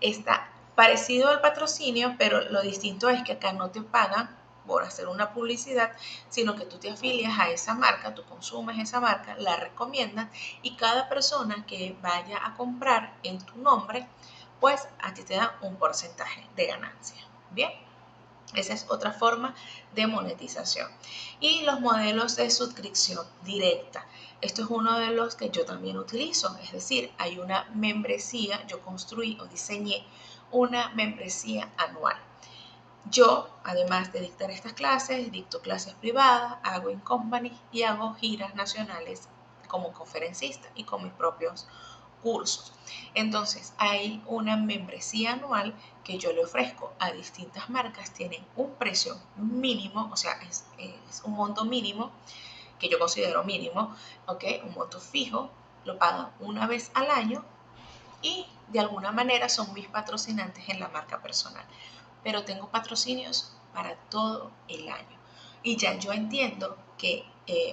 [SPEAKER 1] está parecido al patrocinio, pero lo distinto es que acá no te pagan por hacer una publicidad, sino que tú te afilias a esa marca, tú consumes esa marca, la recomiendas y cada persona que vaya a comprar en tu nombre, pues a ti te dan un porcentaje de ganancia. Bien, esa es otra forma de monetización. Y los modelos de suscripción directa. Esto es uno de los que yo también utilizo. Es decir, hay una membresía, yo construí o diseñé una membresía anual. Yo, además de dictar estas clases, dicto clases privadas, hago in company y hago giras nacionales como conferencista y con mis propios cursos. Entonces, hay una membresía anual que yo le ofrezco a distintas marcas, tienen un precio mínimo, o sea, es un monto mínimo que yo considero mínimo, ¿ok? Un monto fijo, lo pagan una vez al año y de alguna manera son mis patrocinantes en la marca personal. Pero tengo patrocinios para todo el año. Y ya yo entiendo que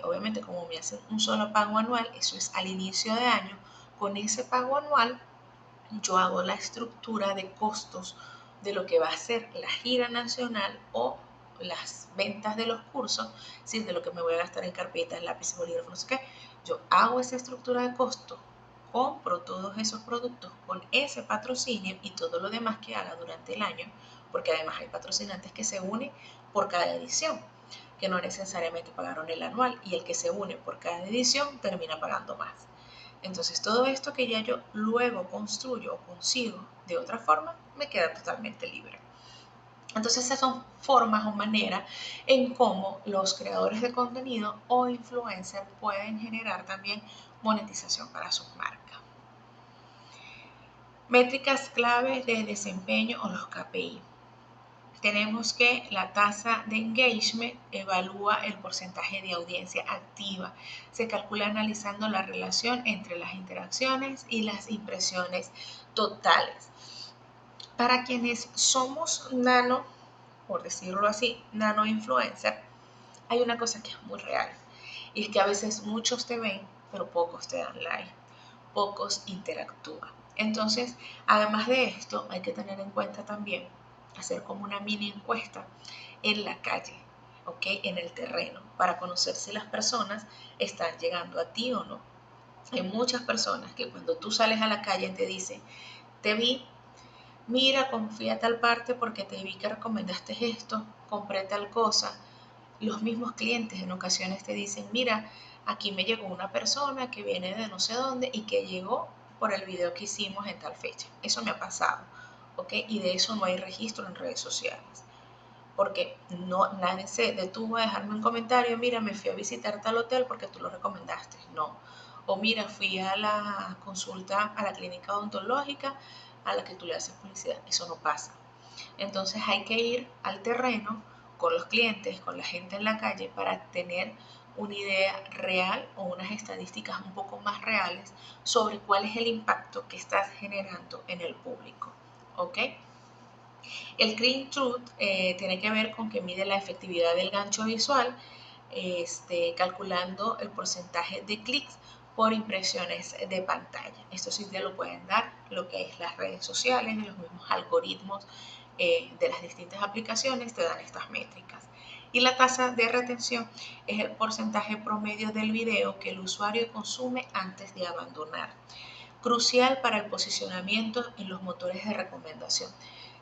[SPEAKER 1] obviamente como me hacen un solo pago anual, eso es al inicio de año, con ese pago anual yo hago la estructura de costos de lo que va a ser la gira nacional o las ventas de los cursos, ¿sí? De lo que me voy a gastar en carpetas, lápices, bolígrafos, no sé qué. Yo hago esa estructura de costo compro todos esos productos con ese patrocinio y todo lo demás que haga durante el año, porque además hay patrocinantes que se unen por cada edición, que no necesariamente pagaron el anual, y el que se une por cada edición termina pagando más. Entonces todo esto que ya yo luego construyo o consigo de otra forma, me queda totalmente libre. Entonces esas son formas o maneras en cómo los creadores de contenido o influencers pueden generar también monetización para sus marcas. Métricas clave de desempeño o los KPI. Tenemos que la tasa de engagement evalúa el porcentaje de audiencia activa. Se calcula analizando la relación entre las interacciones y las impresiones totales. Para quienes somos nano, por decirlo así, nano influencer, hay una cosa que es muy real. Y es que a veces muchos te ven, pero pocos te dan like, pocos interactúan. Entonces, además de esto, hay que tener en cuenta también hacer como una mini encuesta en la calle, ¿ok? En el terreno, para conocer si las personas están llegando a ti o no. Hay muchas personas que cuando tú sales a la calle te dicen, te vi, mira, confía a tal parte porque te vi que recomendaste esto, compré tal cosa. Los mismos clientes en ocasiones te dicen, mira, aquí me llegó una persona que viene de no sé dónde y que llegó por el video que hicimos en tal fecha. Eso me ha pasado, ¿ok? Y de eso no hay registro en redes sociales. Porque no, nadie se detuvo a dejarme un comentario, mira, me fui a visitar tal hotel porque tú lo recomendaste. No. O mira, fui a la consulta a la clínica odontológica a la que tú le haces publicidad. Eso no pasa. Entonces hay que ir al terreno con los clientes, con la gente en la calle para tener una idea real o unas estadísticas un poco más reales sobre cuál es el impacto que estás generando en el público. ¿Ok? El Clean Truth tiene que ver con que mide la efectividad del gancho visual, calculando el porcentaje de clics por impresiones de pantalla. Esto sí te lo pueden dar lo que es las redes sociales, los mismos algoritmos de las distintas aplicaciones te dan estas métricas. Y la tasa de retención es el porcentaje promedio del video que el usuario consume antes de abandonar. Crucial para el posicionamiento en los motores de recomendación.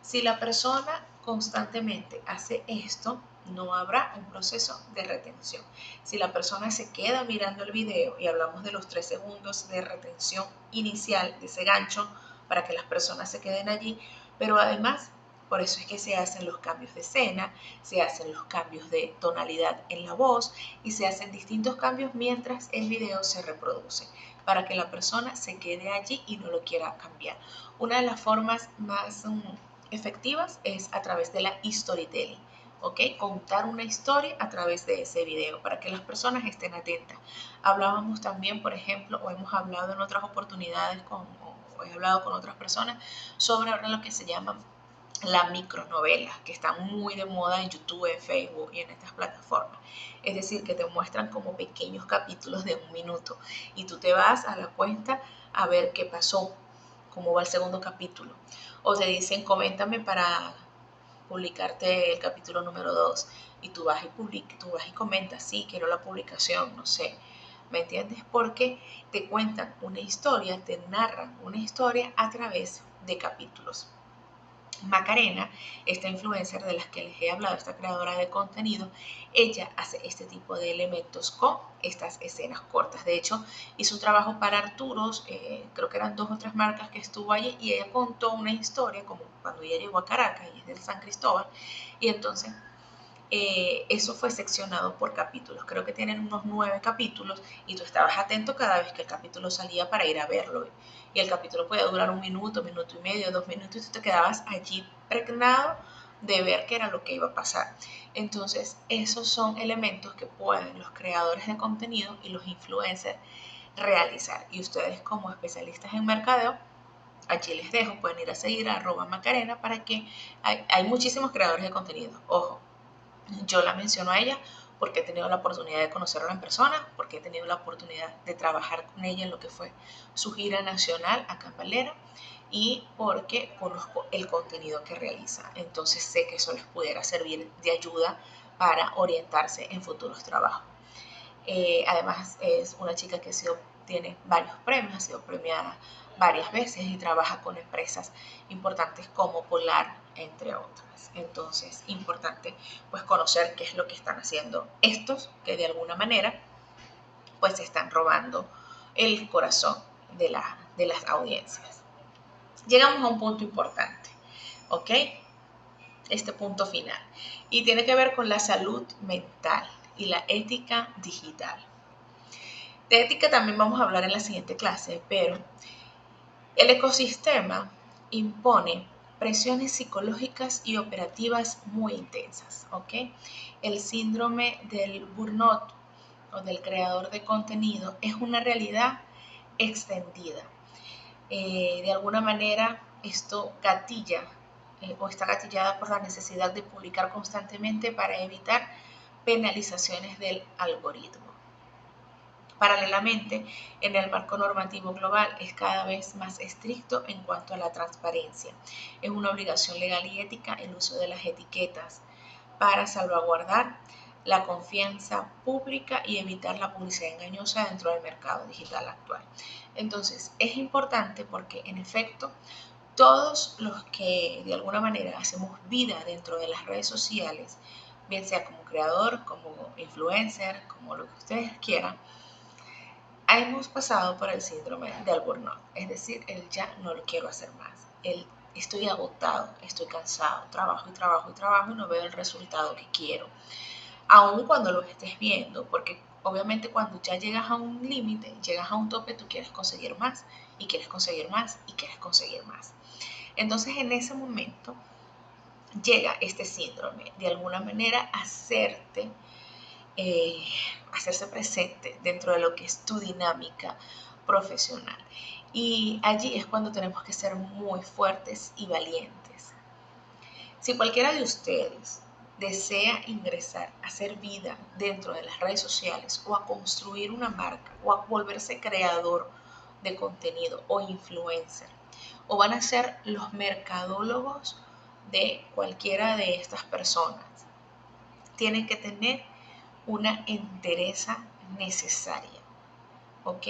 [SPEAKER 1] Si la persona constantemente hace esto, no habrá un proceso de retención. Si la persona se queda mirando el video, y hablamos de los 3 segundos de retención inicial, de ese gancho, para que las personas se queden allí, pero además, por eso es que se hacen los cambios de escena, se hacen los cambios de tonalidad en la voz y se hacen distintos cambios mientras el video se reproduce, para que la persona se quede allí y no lo quiera cambiar. Una de las formas más efectivas es a través de la storytelling, ¿ok? Contar una historia a través de ese video para que las personas estén atentas. Hablábamos también, por ejemplo, o hemos hablado en otras oportunidades o he hablado con otras personas sobre ahora lo que se llama la micronovela, que están muy de moda en YouTube, en Facebook y en estas plataformas. Es decir, que te muestran como pequeños capítulos de 1 minuto y tú te vas a la cuenta a ver qué pasó, cómo va el segundo capítulo. O te dicen, coméntame para publicarte el capítulo número 2 y tú vas y comentas, sí, quiero la publicación, no sé. ¿Me entiendes? Porque te cuentan una historia, te narran una historia a través de capítulos. Macarena, esta influencer de las que les he hablado, esta creadora de contenido, ella hace este tipo de elementos con estas escenas cortas. De hecho, hizo un trabajo para Arturos, creo que eran 2 o 3 marcas que estuvo allí, y ella contó una historia como cuando ella llegó a Caracas, y es del San Cristóbal, y entonces eso fue seccionado por capítulos. Creo que tienen unos 9 capítulos y tú estabas atento cada vez que el capítulo salía para ir a verlo. Y el capítulo podía durar 1 minuto, 1 minuto y medio, 2 minutos, y tú te quedabas allí pregnado de ver qué era lo que iba a pasar. Entonces, esos son elementos que pueden los creadores de contenido y los influencers realizar. Y ustedes como especialistas en mercadeo, allí les dejo, pueden ir a seguir a @Macarena para que hay muchísimos creadores de contenido. Ojo, yo la menciono a ella porque he tenido la oportunidad de conocerla en persona, porque he tenido la oportunidad de trabajar con ella en lo que fue su gira nacional acá en Valera y porque conozco el contenido que realiza. Entonces sé que eso les pudiera servir de ayuda para orientarse en futuros trabajos. Además es una chica que ha sido tiene varios premios, ha sido premiada varias veces y trabaja con empresas importantes como Polar, entre otras. Entonces, importante pues conocer qué es lo que están haciendo estos que de alguna manera pues están robando el corazón de las audiencias. Llegamos a un punto importante, ¿ok? Este punto final. Y tiene que ver con la salud mental y la ética digital. De ética también vamos a hablar en la siguiente clase, pero el ecosistema impone presiones psicológicas y operativas muy intensas, ¿ok? El síndrome del burnout o del creador de contenido es una realidad extendida. De alguna manera esto gatilla o está gatillada por la necesidad de publicar constantemente para evitar penalizaciones del algoritmo. Paralelamente, en el marco normativo global es cada vez más estricto en cuanto a la transparencia. Es una obligación legal y ética el uso de las etiquetas para salvaguardar la confianza pública y evitar la publicidad engañosa dentro del mercado digital actual. Entonces, es importante porque, en efecto, todos los que de alguna manera hacemos vida dentro de las redes sociales, bien sea como creador, como influencer, como lo que ustedes quieran, hemos pasado por el síndrome del burnout, es decir, el ya no lo quiero hacer más, el estoy agotado, estoy cansado, trabajo y trabajo y trabajo y no veo el resultado que quiero, aun cuando lo estés viendo, porque obviamente cuando ya llegas a un límite, llegas a un tope, tú quieres conseguir más y quieres conseguir más y quieres conseguir más. Entonces en ese momento llega este síndrome, de alguna manera hacerse presente dentro de lo que es tu dinámica profesional. Y allí es cuando tenemos que ser muy fuertes y valientes. Si cualquiera de ustedes desea ingresar a hacer vida dentro de las redes sociales o a construir una marca o a volverse creador de contenido o influencer, o van a ser los mercadólogos de cualquiera de estas personas, tienen que tener una entereza necesaria, ¿ok?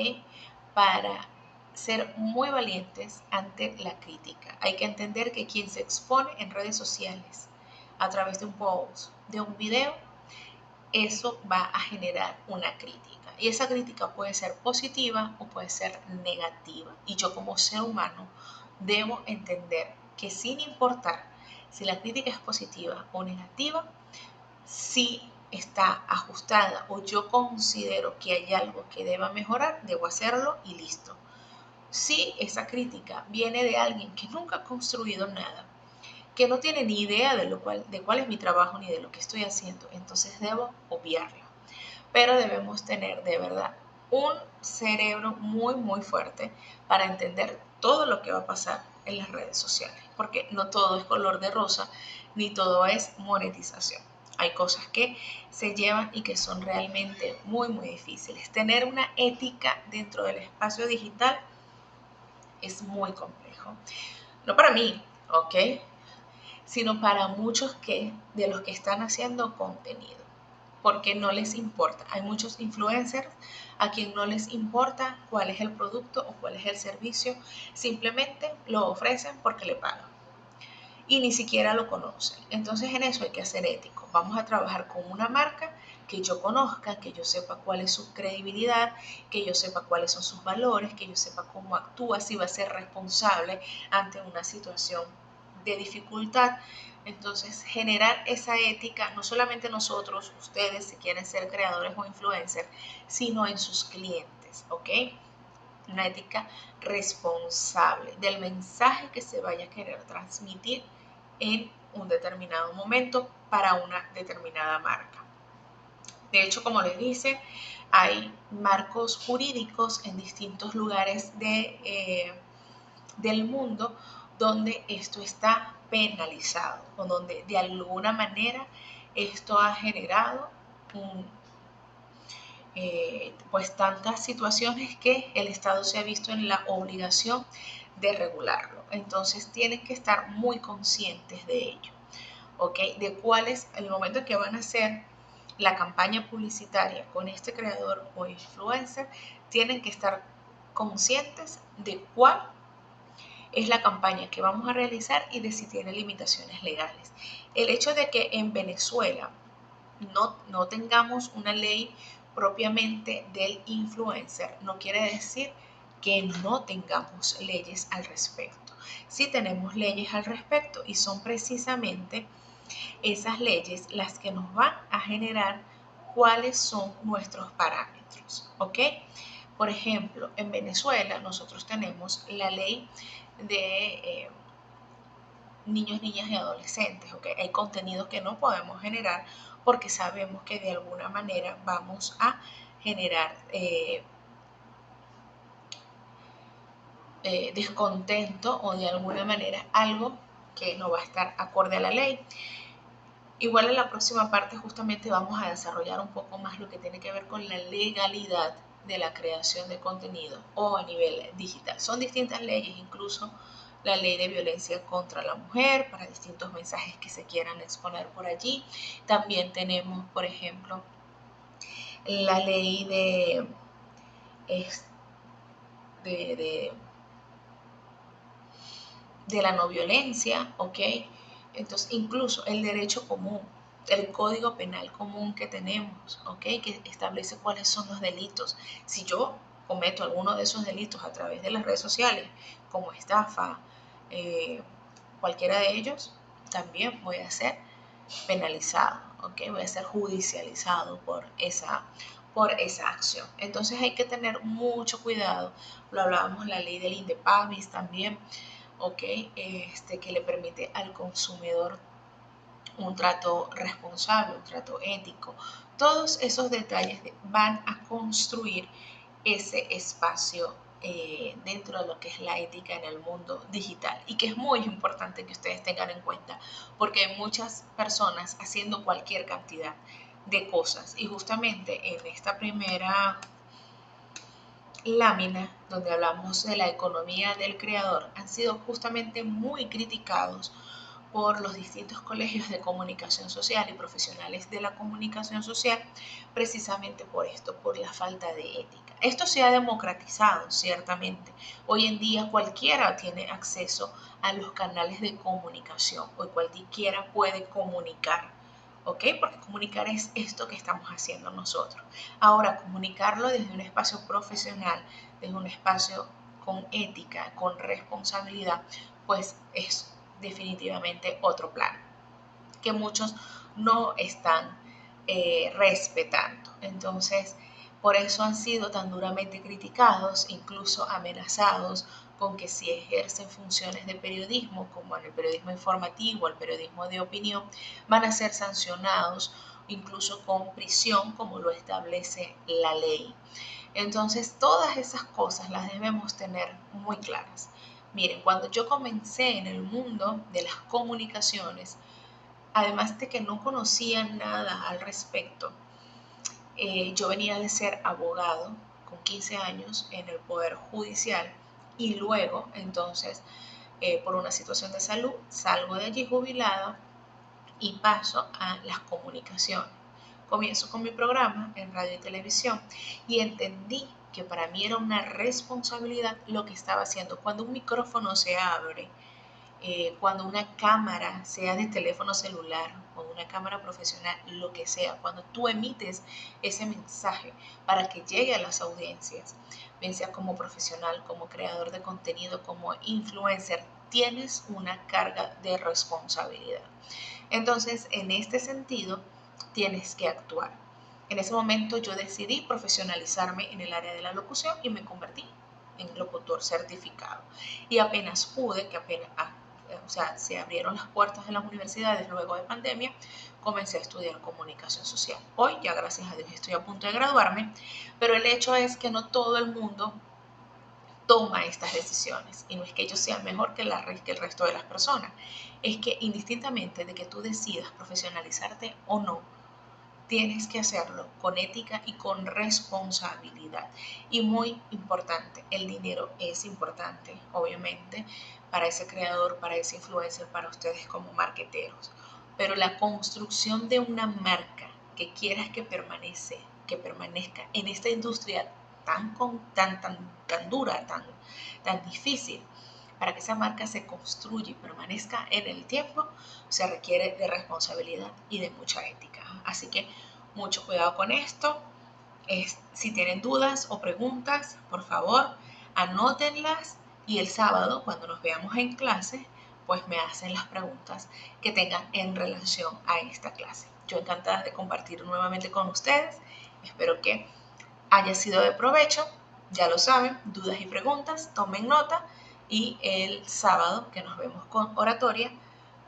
[SPEAKER 1] Para ser muy valientes ante la crítica. Hay que entender que quien se expone en redes sociales a través de un post, de un video, eso va a generar una crítica. Y esa crítica puede ser positiva o puede ser negativa. Y yo como ser humano debo entender que sin importar si la crítica es positiva o negativa, si está ajustada o yo considero que hay algo que deba mejorar, debo hacerlo y listo. Si esa crítica viene de alguien que nunca ha construido nada, que no tiene ni idea de cuál es mi trabajo ni de lo que estoy haciendo, entonces debo obviarlo. Pero debemos tener de verdad un cerebro muy fuerte para entender todo lo que va a pasar en las redes sociales, porque no todo es color de rosa, ni todo es monetización. Hay cosas que se llevan y que son realmente muy difíciles. Tener una ética dentro del espacio digital es muy complejo. No para mí, ¿ok? Sino para muchos de los que están haciendo contenido, porque no les importa. Hay muchos influencers a quien no les importa cuál es el producto o cuál es el servicio, simplemente lo ofrecen porque le pagan y ni siquiera lo conocen. Entonces en eso hay que ser ético. Vamos a trabajar con una marca que yo conozca, que yo sepa cuál es su credibilidad, que yo sepa cuáles son sus valores, que yo sepa cómo actúa, si va a ser responsable ante una situación de dificultad. Entonces, generar esa ética, no solamente nosotros, ustedes, si quieren ser creadores o influencers, sino en sus clientes, ¿ok? Una ética responsable del mensaje que se vaya a querer transmitir en un determinado momento para una determinada marca. De hecho, como les dice, hay marcos jurídicos en distintos lugares del mundo donde esto está penalizado o donde de alguna manera esto ha generado pues tantas situaciones que el Estado se ha visto en la obligación de regularlo. Entonces tienen que estar muy conscientes de ello, ¿ok? De cuál es el momento en que van a hacer la campaña publicitaria con este creador o influencer, tienen que estar conscientes de cuál es la campaña que vamos a realizar y de si tiene limitaciones legales. El hecho de que en Venezuela no tengamos una ley propiamente del influencer no quiere decir que no tengamos leyes al respecto. Sí tenemos leyes al respecto y son precisamente esas leyes las que nos van a generar cuáles son nuestros parámetros, ¿ok? Por ejemplo, en Venezuela nosotros tenemos la ley de niños, niñas y adolescentes, ¿ok? Hay contenidos que no podemos generar porque sabemos que de alguna manera vamos a generar descontento o de alguna manera algo que no va a estar acorde a la ley. Igual en la próxima parte justamente vamos a desarrollar un poco más lo que tiene que ver con la legalidad de la creación de contenido o a nivel digital. Son distintas leyes, incluso la ley de violencia contra la mujer para distintos mensajes que se quieran exponer por allí. También tenemos, por ejemplo, la ley de, de, de la no violencia, ¿ok? Entonces, incluso el derecho común, el código penal común que tenemos, ¿ok? Que establece cuáles son los delitos. Si yo cometo alguno de esos delitos a través de las redes sociales, como estafa, eh, cualquiera de ellos, también voy a ser penalizado, ¿ok? Voy a ser judicializado por esa acción. Entonces hay que tener mucho cuidado. Lo hablábamos, la ley del Indepavis también, ¿ok? Que le permite al consumidor un trato responsable, un trato ético. Todos esos detalles van a construir ese espacio dentro de lo que es la ética en el mundo digital y que es muy importante que ustedes tengan en cuenta porque hay muchas personas haciendo cualquier cantidad de cosas y justamente en esta primera lámina donde hablamos de la economía del creador han sido justamente muy criticados por los distintos colegios de comunicación social y profesionales de la comunicación social, precisamente por esto, por la falta de ética. Esto se ha democratizado, ciertamente. Hoy en día cualquiera tiene acceso a los canales de comunicación, o cualquiera puede comunicar, ¿ok? Porque comunicar es esto que estamos haciendo nosotros. Ahora, comunicarlo desde un espacio profesional, desde un espacio con ética, con responsabilidad, pues es definitivamente otro plan que muchos no están respetando. Entonces, por eso han sido tan duramente criticados, incluso amenazados con que si ejercen funciones de periodismo, como en el periodismo informativo, el periodismo de opinión, van a ser sancionados incluso con prisión, como lo establece la ley. Entonces, todas esas cosas las debemos tener muy claras. Miren, cuando yo comencé en el mundo de las comunicaciones, además de que no conocía nada al respecto, yo venía de ser abogado con 15 años en el Poder Judicial y luego, entonces, por una situación de salud, salgo de allí jubilada y paso a las comunicaciones. Comienzo con mi programa en radio y televisión y entendí que para mí era una responsabilidad lo que estaba haciendo. Cuando un micrófono se abre, cuando una cámara, sea de teléfono celular o una cámara profesional, lo que sea, cuando tú emites ese mensaje para que llegue a las audiencias, bien sea como profesional, como creador de contenido, como influencer, tienes una carga de responsabilidad. Entonces, en este sentido, tienes que actuar. En ese momento yo decidí profesionalizarme en el área de la locución y me convertí en locutor certificado. Y apenas pude, o sea, se abrieron las puertas de las universidades luego de pandemia, comencé a estudiar comunicación social. Hoy ya gracias a Dios estoy a punto de graduarme, pero el hecho es que no todo el mundo toma estas decisiones y no es que ellos sean mejor que el resto de las personas, es que indistintamente de que tú decidas profesionalizarte o no, tienes que hacerlo con ética y con responsabilidad. Y muy importante, el dinero es importante, obviamente, para ese creador, para ese influencer, para ustedes como marqueteros. Pero la construcción de una marca que quieras que permanezca en esta industria tan dura, tan difícil, para que esa marca se construya y permanezca en el tiempo, se requiere de responsabilidad y de mucha ética. Así que mucho cuidado con esto. Si tienen dudas o preguntas, por favor, anótenlas y el sábado, cuando nos veamos en clase, pues me hacen las preguntas que tengan en relación a esta clase. Yo encantada de compartir nuevamente con ustedes. Espero que haya sido de provecho. Ya lo saben, dudas y preguntas, tomen nota y el sábado que nos vemos con oratoria,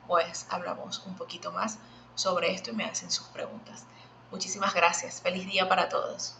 [SPEAKER 1] pues hablamos un poquito más sobre esto y me hacen sus preguntas. Muchísimas gracias. Feliz día para todos.